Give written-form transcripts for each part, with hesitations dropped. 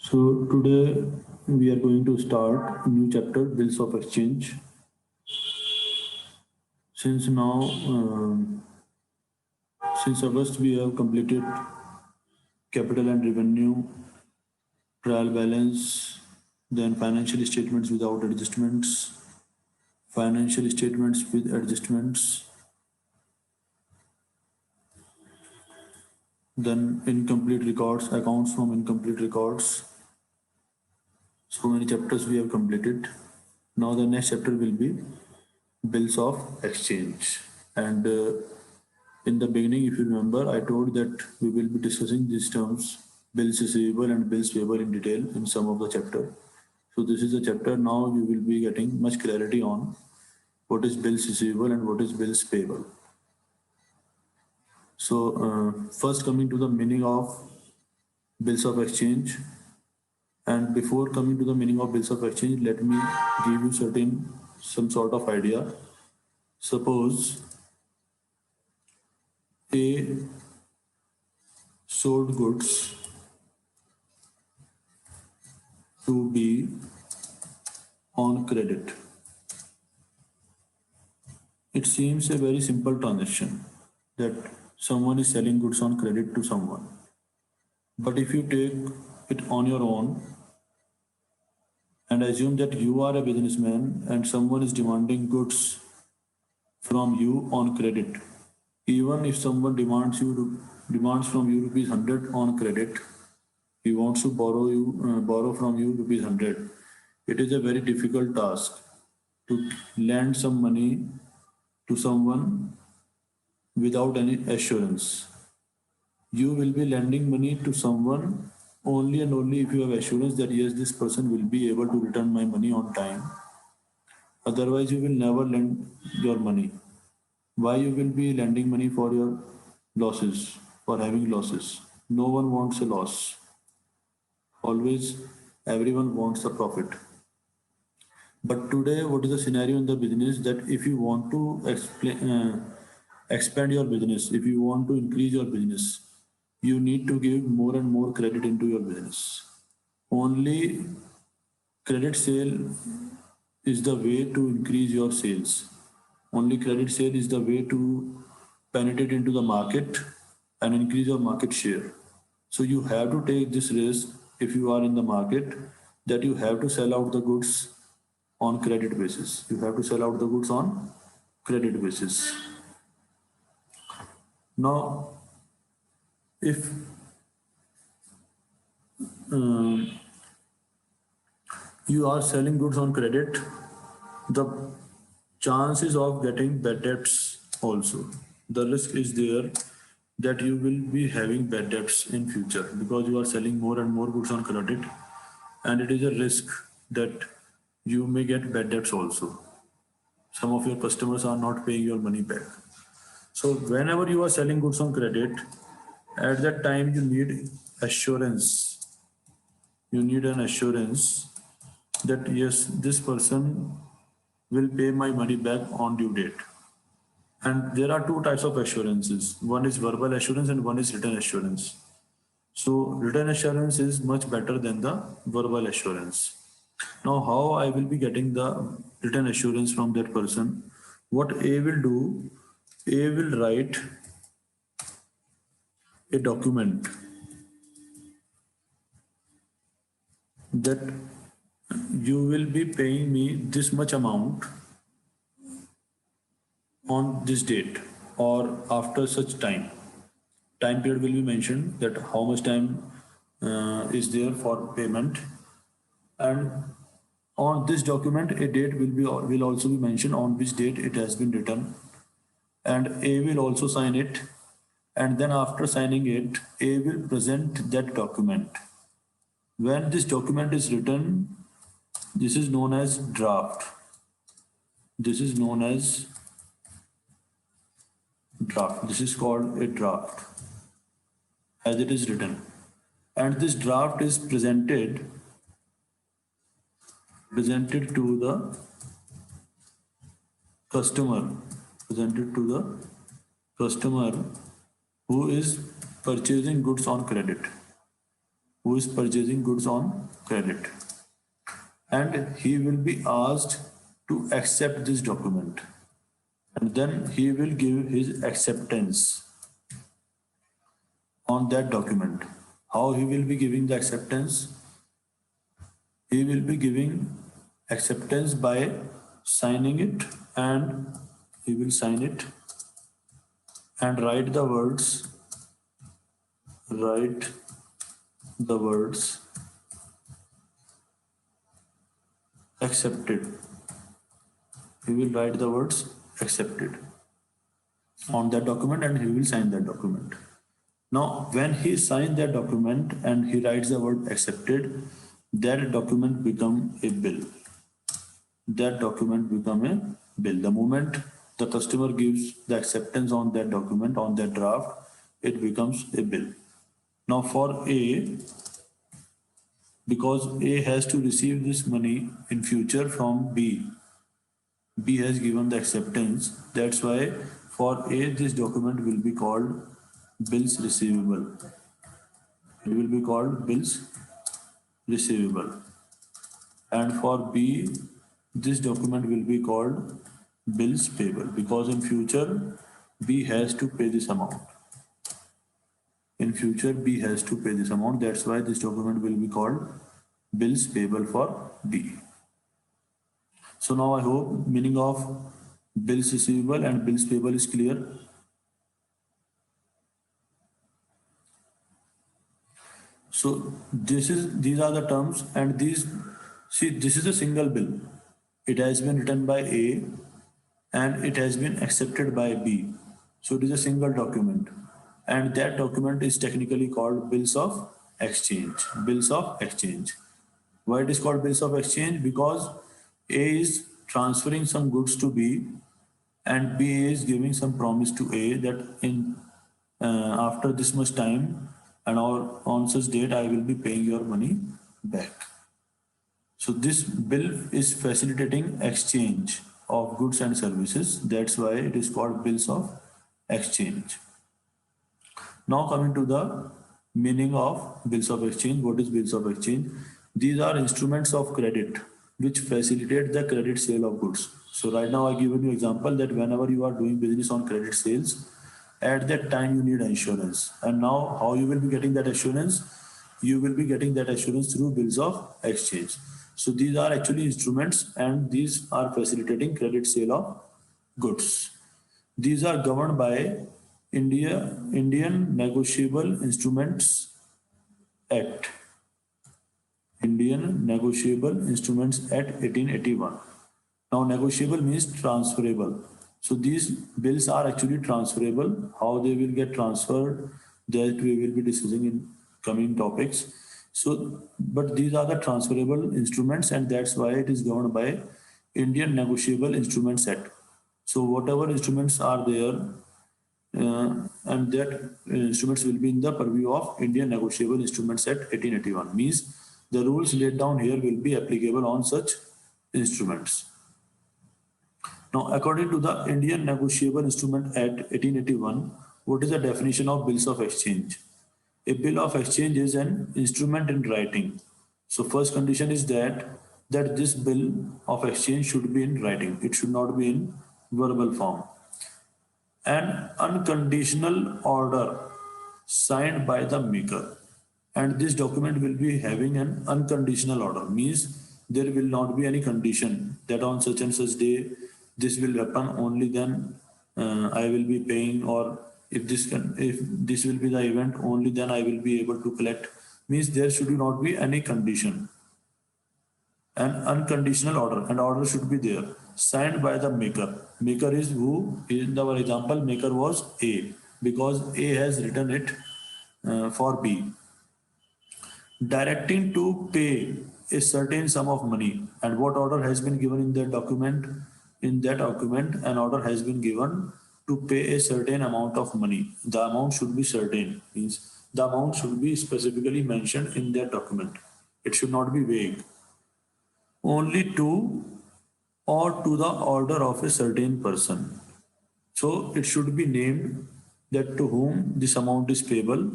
So today we are going to start a new chapter, Bills of Exchange. Since now, since August, we have completed capital and revenue, trial balance, then financial statements without adjustments, financial statements with adjustments, then incomplete records, accounts from incomplete records. So many chapters we have completed. Now the next chapter will be bills of exchange. And in the beginning, if you remember, I told that we will be discussing these terms, bills receivable and bills payable in detail in some of the chapter. So this is a chapter now you will be getting much clarity on what is bills receivable and what is bills payable. So first coming to the meaning of bills of exchange. And before coming to the meaning of bills of exchange, let me give you some sort of idea. Suppose A sold goods to B on credit. It seems a very simple transaction that someone is selling goods on credit to someone. But if you take it on your own and assume that you are a businessman and someone is demanding goods from you on credit, even if someone demands from you rupees 100 on credit, he wants to borrow from you rupees 100. It is a very difficult task to lend some money to someone without any assurance. You will be lending money to someone only and only if you have assurance that yes, this person will be able to return my money on time. Otherwise, you will never lend your money. Why you will be lending money for your losses, for having losses? No one wants a loss. Always, everyone wants a profit. But today, what is the scenario in the business that if you want to expand your business, if you want to increase your business, you need to give more and more credit into your business. Only credit sale is the way to increase your sales. Only credit sale is the way to penetrate into the market and increase your market share. So you have to take this risk if you are in the market that you have to sell out the goods on credit basis. You have to sell out the goods on credit basis. Now, if you are selling goods on credit, the chances of getting bad debts also. The risk is there that you will be having bad debts in future because you are selling more and more goods on credit, and it is a risk that you may get bad debts also. Some of your customers are not paying your money back. So whenever you are selling goods on credit, at that time you need assurance. You need an assurance that yes, this person will pay my money back on due date. And there are two types of assurances. One is verbal assurance and one is written assurance. So written assurance is much better than the verbal assurance. Now, how I will be getting the written assurance from that person? What A will do, A will write a document that you will be paying me this much amount on this date or after such time. Time period will be mentioned that how much time is there for payment, and on this document a date will also be mentioned on which date it has been written, and A will also sign it, and then after signing it A will present that document. When this document is written, this is known as draft. This is known as draft. This is called a draft as it is written. And this draft is presented to the customer, who is purchasing goods on credit. who is purchasing goods on credit, and he will be asked to accept this document, and then he will give his acceptance on that document. How he will be giving the acceptance? He will be giving acceptance by signing it, and he will sign it and write the words accepted. He will write the words accepted on that document, and he will sign that document. Now, when he signs that document and he writes the word accepted, that document become a bill. That document become a bill. The moment the customer gives the acceptance on that document, on that draft, it becomes a bill. Now for A, because A has to receive this money in future from B, B has given the acceptance. That's why for A, this document will be called bills receivable. It will be called bills receivable. And for B, this document will be called bills payable, because in future B has to pay this amount. In future B has to pay this amount. That's why this document will be called bills payable for B. So now I hope meaning of bills receivable and bills payable is clear. So these are the terms, and this is a single bill. It has been written by A and it has been accepted by B. So it is a single document, and that document is technically called bills of exchange. Bills of exchange. Why it is called bills of exchange? Because A is transferring some goods to B, and B is giving some promise to A that in after this much time and on such date I will be paying your money back. So this bill is facilitating exchange of goods and services. That's why it is called bills of exchange. Now coming to the meaning of bills of exchange. What is bills of exchange? These are instruments of credit which facilitate the credit sale of goods. So right now I given you example that whenever you are doing business on credit sales, at that time you need insurance. And now how you will be getting that assurance? You will be getting that assurance through bills of exchange. So these are actually instruments, and these are facilitating credit sale of goods. These are governed by Indian Negotiable Instruments Act. Indian Negotiable Instruments Act 1881. Now negotiable means transferable. So these bills are actually transferable. How they will get transferred, that we will be discussing in coming topics. So, but these are the transferable instruments, and that's why it is governed by Indian Negotiable Instruments Act. So whatever instruments are there, and that instruments will be in the purview of Indian Negotiable Instruments Act 1881. Means the rules laid down here will be applicable on such instruments. Now, according to the Indian Negotiable Instrument Act 1881, what is the definition of bills of exchange? A bill of exchange is an instrument in writing. So first condition is that this bill of exchange should be in writing. It should not be in verbal form. An unconditional order signed by the maker. And this document will be having an unconditional order. Means there will not be any condition that on such and such day this will happen, only then I will be paying, or if this will be the event, only then I will be able to collect. Means there should not be any condition. An unconditional order, and order should be there, signed by the maker. Maker is who? In our example, maker was A, because A has written it for B. Directing to pay a certain sum of money. And what order has been given in that document? In that document, an order has been given to pay a certain amount of money. The amount should be certain. Means the amount should be specifically mentioned in that document. It should not be vague. Only to or to the order of a certain person. So it should be named that to whom this amount is payable,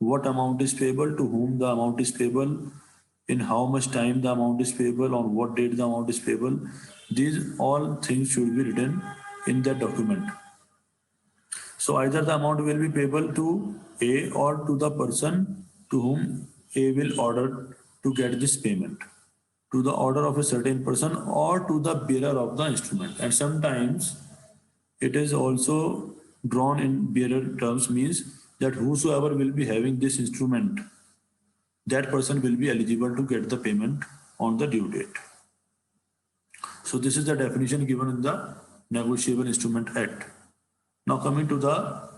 what amount is payable, to whom the amount is payable, in how much time the amount is payable, on what date the amount is payable. These all things should be written in that document. So either the amount will be payable to A or to the person to whom A will order to get this payment, to the order of a certain person or to the bearer of the instrument. And sometimes it is also drawn in bearer terms, means that whosoever will be having this instrument, that person will be eligible to get the payment on the due date. So this is the definition given in the Negotiable Instrument Act. Now coming to the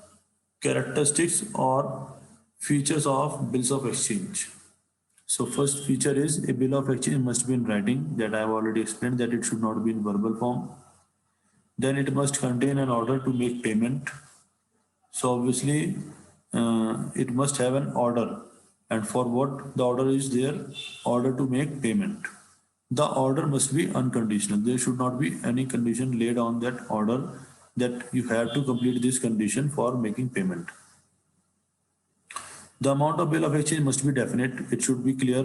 characteristics or features of bills of exchange. So first feature is a bill of exchange must be in writing, that I have already explained, that it should not be in verbal form. Then it must contain an order to make payment. So obviously it must have an order, and for what the order is there, order to make payment. The order must be unconditional. There should not be any condition laid on that order that you have to complete this condition for making payment. The amount of bill of exchange must be definite. It should be clear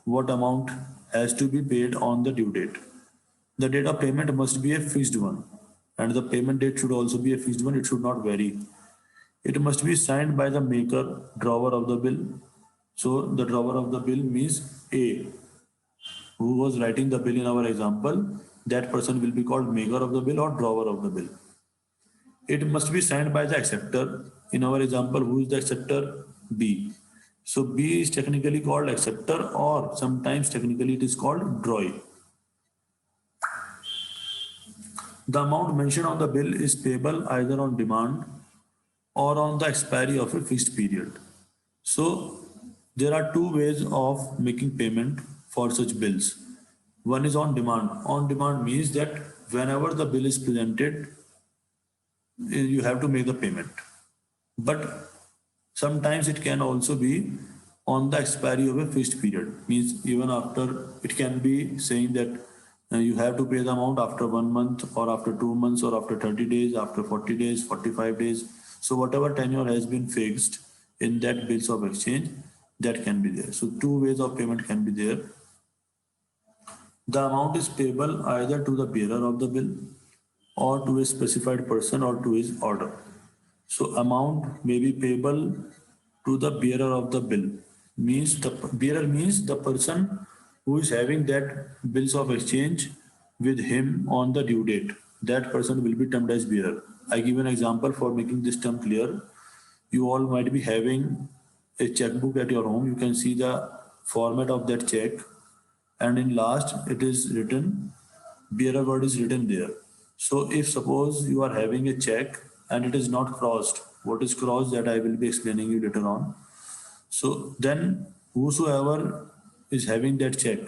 what amount has to be paid on the due date. The date of payment must be a fixed one, and the payment date should also be a fixed one. It should not vary. It must be signed by the maker, drawer of the bill. So the drawer of the bill means A, who was writing the bill in our example. That person will be called maker of the bill or drawer of the bill. It must be signed by the acceptor. In our example, who is the acceptor? B. So B is technically called acceptor, or sometimes technically it is called drawee. The amount mentioned on the bill is payable either on demand or on the expiry of a fixed period. So there are two ways of making payment for such bills. One is on demand. On demand means that whenever the bill is presented, you have to make the payment. But sometimes it can also be on the expiry of a fixed period, means even after, it can be saying that you have to pay the amount after 1 month or after 2 months or after 30 days, after 40 days, 45 days. So whatever tenure has been fixed in that bills of exchange, that can be there. So two ways of payment can be there. The amount is payable either to the bearer of the bill or to a specified person or to his order. So amount may be payable to the bearer of the bill, means the bearer means the person who is having that bills of exchange with him on the due date. That person will be termed as bearer. I give an example for making this term clear. You all might be having a checkbook at your home. You can see the format of that check, and in last it is written, bearer word is written there. So if suppose you are having a check and it is not crossed, what is crossed, that I will be explaining you later on. So then whosoever is having that check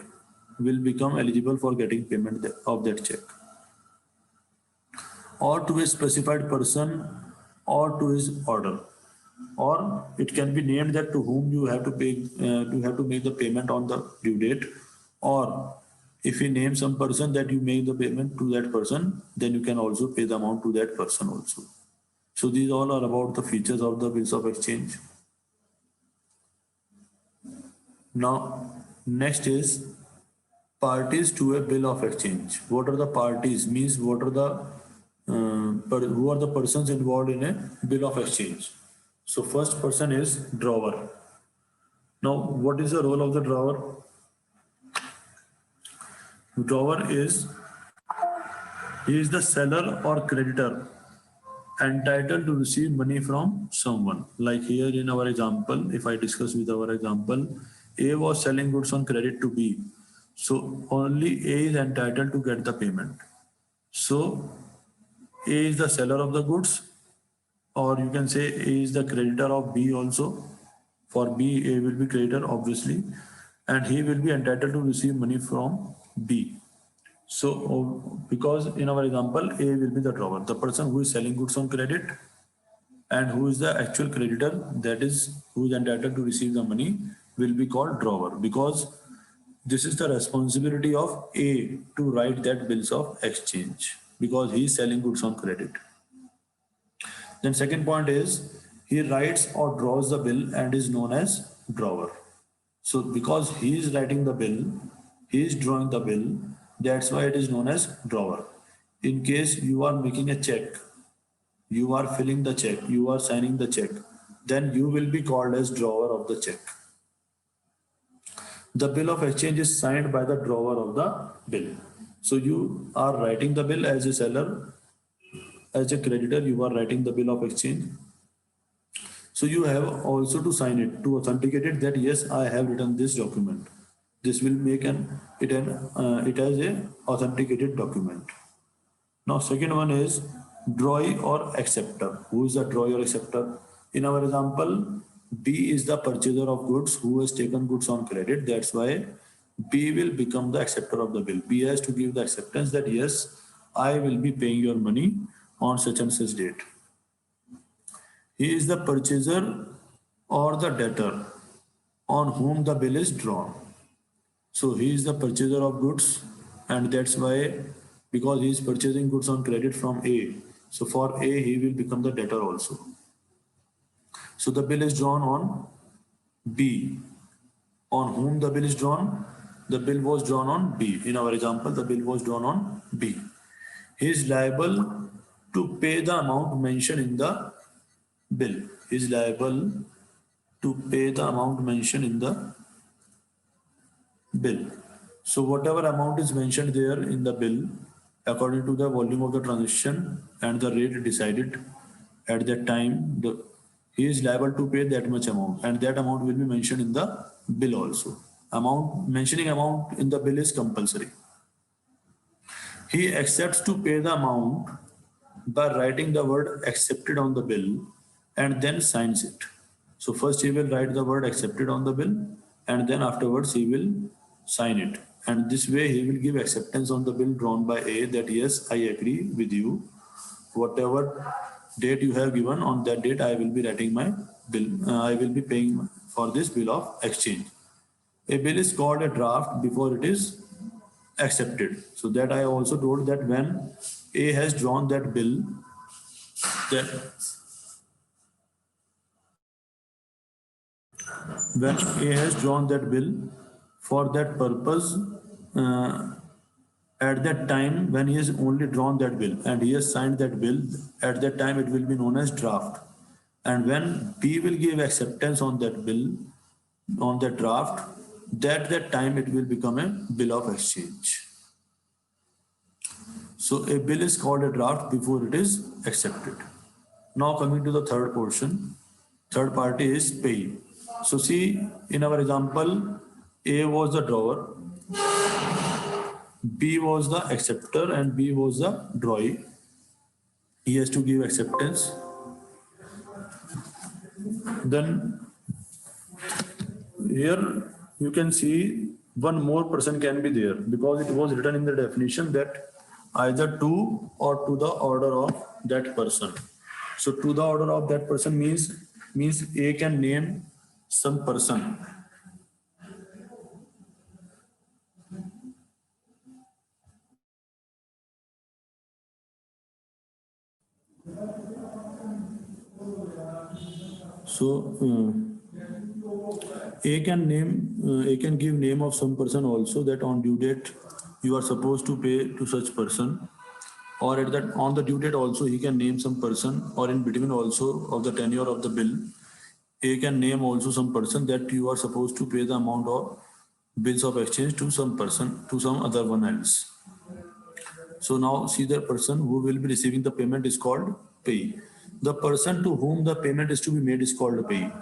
will become eligible for getting payment of that check, or to a specified person or to his order. Or it can be named that to whom you have to pay, you have to make the payment on the due date. Or if you name some person that you make the payment to that person, then you can also pay the amount to that person also. So these all are about the features of the bills of exchange. Now, next is parties to a bill of exchange. What are the parties? Means what are the who are the persons involved in a bill of exchange? So first person is drawer. Now, what is the role of the drawer? Drawer is, he is the seller or creditor entitled to receive money from someone. Like here in our example, if I discuss with our example, A was selling goods on credit to B. So only A is entitled to get the payment. So A is the seller of the goods, or you can say A is the creditor of B also. For B, A will be creditor obviously, and he will be entitled to receive money from B. So because in our example, A will be the drawer, the person who is selling goods on credit, and who is the actual creditor, that is who is entitled to receive the money, will be called drawer, because this is the responsibility of A to write that bills of exchange, because he is selling goods on credit. Then second point is, he writes or draws the bill and is known as drawer. So because he is writing the bill, he is drawing the bill, that's why it is known as drawer. In case you are making a check, you are filling the check, you are signing the check, then you will be called as drawer of the check. The bill of exchange is signed by the drawer of the bill. So you are writing the bill as a seller, as a creditor, you are writing the bill of exchange. So you have also to sign it, to authenticate it that yes, I have written this document. This will make it as a authenticated document. Now second one is drawee or acceptor. Who is the drawee or acceptor? In our example, B is the purchaser of goods who has taken goods on credit. That's why B will become the acceptor of the bill. B has to give the acceptance that yes, I will be paying your money on such and such date. He is the purchaser or the debtor on whom the bill is drawn. So he is the purchaser of goods, and that's why, because he is purchasing goods on credit from A, so for A he will become the debtor also. So the bill is drawn on B. On whom the bill is drawn? The bill was drawn on B. In our example, the bill was drawn on B. He is liable to pay the amount mentioned in the bill. He is liable to pay the amount mentioned in the bill. So whatever amount is mentioned there in the bill, according to the volume of the transaction and the rate decided at that time, he is liable to pay that much amount, and that amount will be mentioned in the bill also. Mentioning amount in the bill is compulsory. He accepts to pay the amount by writing the word accepted on the bill and then signs it. So first he will write the word accepted on the bill, and then afterwards he will sign it. And this way he will give acceptance on the bill drawn by A that yes, I agree with you. Whatever date you have given, on that date I will be writing my bill. I will be paying for this bill of exchange. A bill is called a draft before it is accepted. So that I also told that when A has drawn that bill, that when A has drawn that bill for that purpose, at that time when he has only drawn that bill and he has signed that bill, at that time it will be known as draft. And when B will give acceptance on that bill, on that draft, that time it will become a bill of exchange. So a bill is called a draft before it is accepted. Now coming to the third portion, third party is payee. So see, in our example, A was the drawer, B was the acceptor, and B was the drawee. He has to give acceptance. Then here you can see one more person can be there, because it was written in the definition that either to or to the order of that person. So to the order of that person means A can name some person. So A can give name of some person also, that on due date you are supposed to pay to such person, or at that on the due date also he can name some person, or in between also of the tenure of the bill, A can name also some person that you are supposed to pay the amount of bills of exchange to some person, to some other one else. So now see, the person who will be receiving the payment is called payee. The person to whom the payment is to be made is called a payee.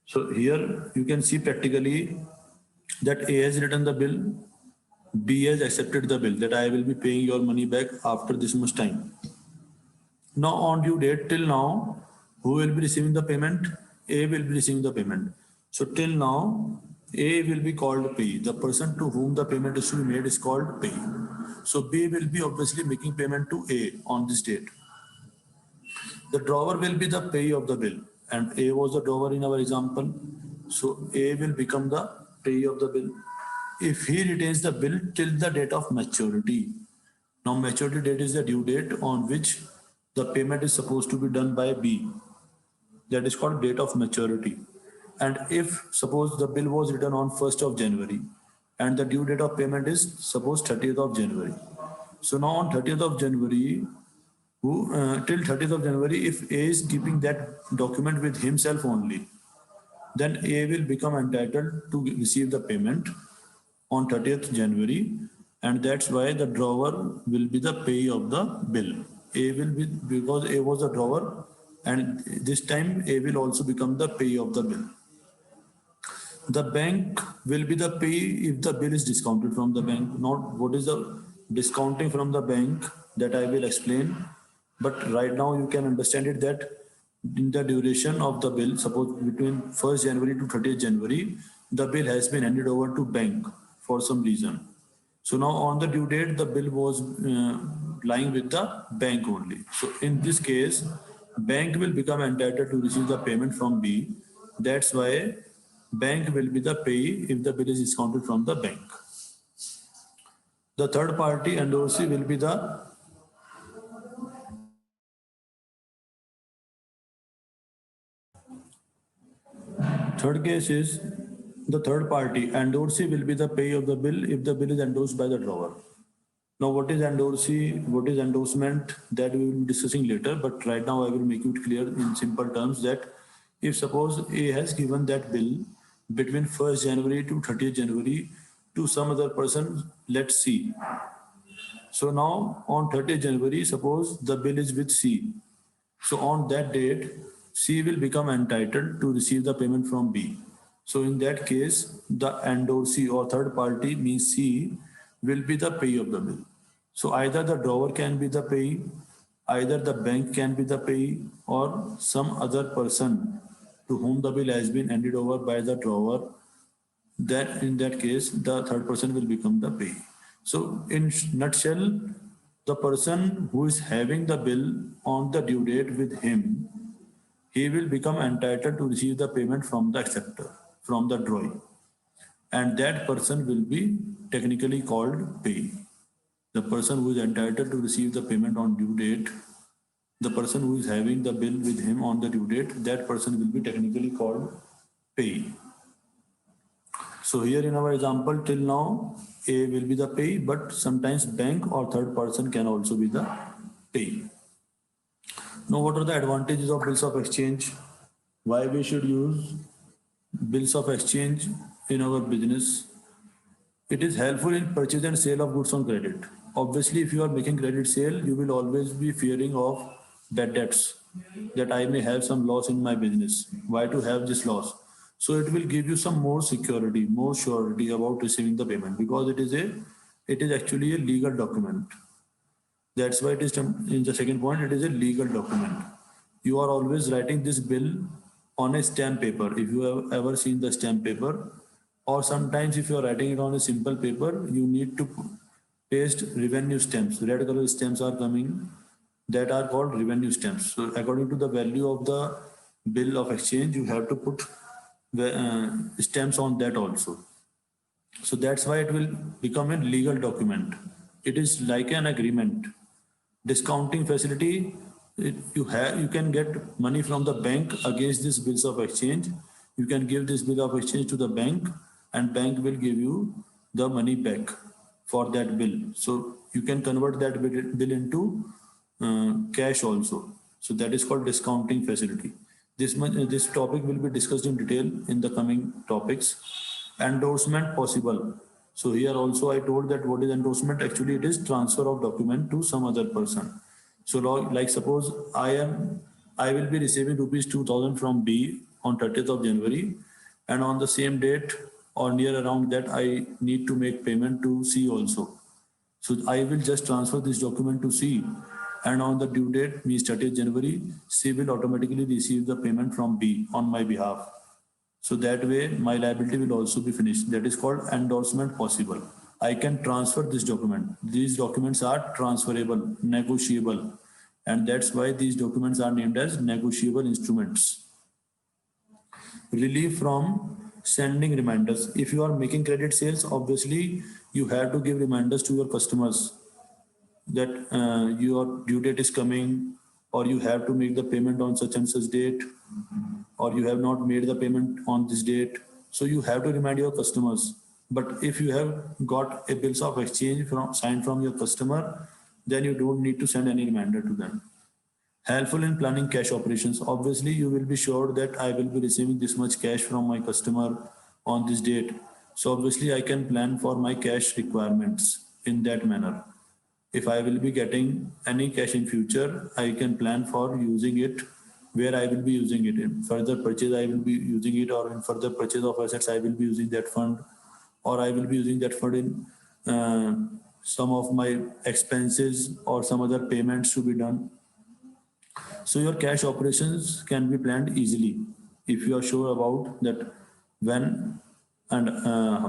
So here you can see practically that A has written the bill, B has accepted the bill that I will be paying your money back after this much time. Now on due date till now, who will be receiving the payment? A will be receiving the payment. So till now, A will be called payee. The person to whom the payment is to be made is called payee. So B will be obviously making payment to A on this date. The drawer will be the payee of the bill, and A was the drawer in our example. So A will become the payee of the bill if he retains the bill till the date of maturity. Now maturity date is the due date on which the payment is supposed to be done by B. That is called date of maturity. And if suppose the bill was written on 1st of January and the due date of payment is suppose 30th of January. So now on 30th of January, till 30th of January, if A is keeping that document with himself only, then A will become entitled to receive the payment on 30th January, and that's why the drawer will be the payee of the bill. A will be, because A was the drawer, and this time A will also become the payee of the bill. The bank will be the payee if the bill is discounted from the bank. Not what is the discounting from the bank, that I will explain. But right now you can understand it that in the duration of the bill, suppose between 1st January to 30th January, the bill has been handed over to bank for some reason. So now on the due date, the bill was lying with the bank only. So in this case, bank will become entitled to receive the payment from B. That's why bank will be the payee if the bill is discounted from the bank. The third party endorsee will be the third case is the third party endorsee will be the payee of the bill if the bill is endorsed by the drawer. Now, what is endorsee? What is endorsement? That we will be discussing later. But right now, I will make it clear in simple terms that if suppose A has given that bill between 1st January to 30th January to some other person, let's see. So now on 30th January, suppose the bill is with C. So on that date, C will become entitled to receive the payment from B. So in that case, the endorsee or third party means C will be the payee of the bill. So either the drawer can be the payee, either the bank can be the payee, or some other person to whom the bill has been handed over by the drawer. That in that case, the third person will become the payee. So in nutshell, the person who is having the bill on the due date with him, he will become entitled to receive the payment from the acceptor, from the drawee. And that person will be technically called payee. The person who is entitled to receive the payment on due date, the person who is having the bill with him on the due date, that person will be technically called payee. So here in our example till now, A will be the payee, but sometimes bank or third person can also be the payee. Now, what are the advantages of bills of exchange? Why we should use bills of exchange in our business? It is helpful in purchase and sale of goods on credit. Obviously, if you are making credit sale, you will always be fearing of bad debts, that I may have some loss in my business. Why to have this loss? So it will give you some more security, more surety about receiving the payment, because it is actually a legal document. That's why it is in the second point, it is a legal document. You are always writing this bill on a stamp paper. If you have ever seen the stamp paper, or sometimes if you are writing it on a simple paper, you need to paste revenue stamps. Red color stamps are coming that are called revenue stamps. So according to the value of the bill of exchange, you have to put stamps on that also. So that's why it will become a legal document. It is like an agreement. Discounting facility, you can get money from the bank against these bills of exchange. You can give this bill of exchange to the bank, and bank will give you the money back for that bill. So you can convert that bill into cash also. So that is called discounting facility. This topic will be discussed in detail in the coming topics. Endorsement possible. So here also I told that what is endorsement? Actually, it is transfer of document to some other person. So like suppose I will be receiving rupees 2000 from B on 30th of January, and on the same date or near around that I need to make payment to C also. So I will just transfer this document to C, and on the due date means 30th January, C will automatically receive the payment from B on my behalf. So that way my liability will also be finished. That is called endorsement possible. I can transfer this document. These documents are transferable, negotiable, and that's why these documents are named as negotiable instruments. Relief from sending reminders. If you are making credit sales, obviously you have to give reminders to your customers that your due date is coming, or you have to make the payment on such and such date, or you have not made the payment on this date. So you have to remind your customers. But if you have got a bills of exchange signed from your customer, then you don't need to send any reminder to them. Helpful in planning cash operations. Obviously, you will be sure that I will be receiving this much cash from my customer on this date. So obviously, I can plan for my cash requirements in that manner. If I will be getting any cash in future, I can plan for using it where I will be using it. In further purchase, I will be using it, or in further purchase of assets, I will be using that fund, or I will be using that fund in some of my expenses or some other payments to be done. So your cash operations can be planned easily if you are sure about that when and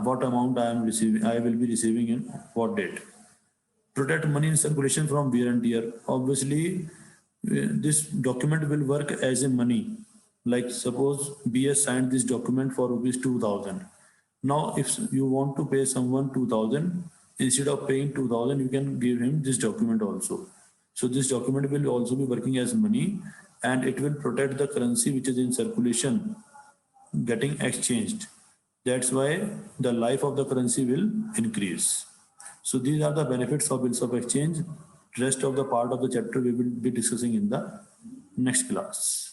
what amount I will be receiving in what date. Protect money in circulation from wear and tear. Obviously, this document will work as a money. Like suppose BS signed this document for rupees 2000. Now, if you want to pay someone 2000, instead of paying 2000, you can give him this document also. So this document will also be working as money, and it will protect the currency which is in circulation getting exchanged. That's why the life of the currency will increase. So these are the benefits of bills of exchange. Rest of the part of the chapter we will be discussing in the next class.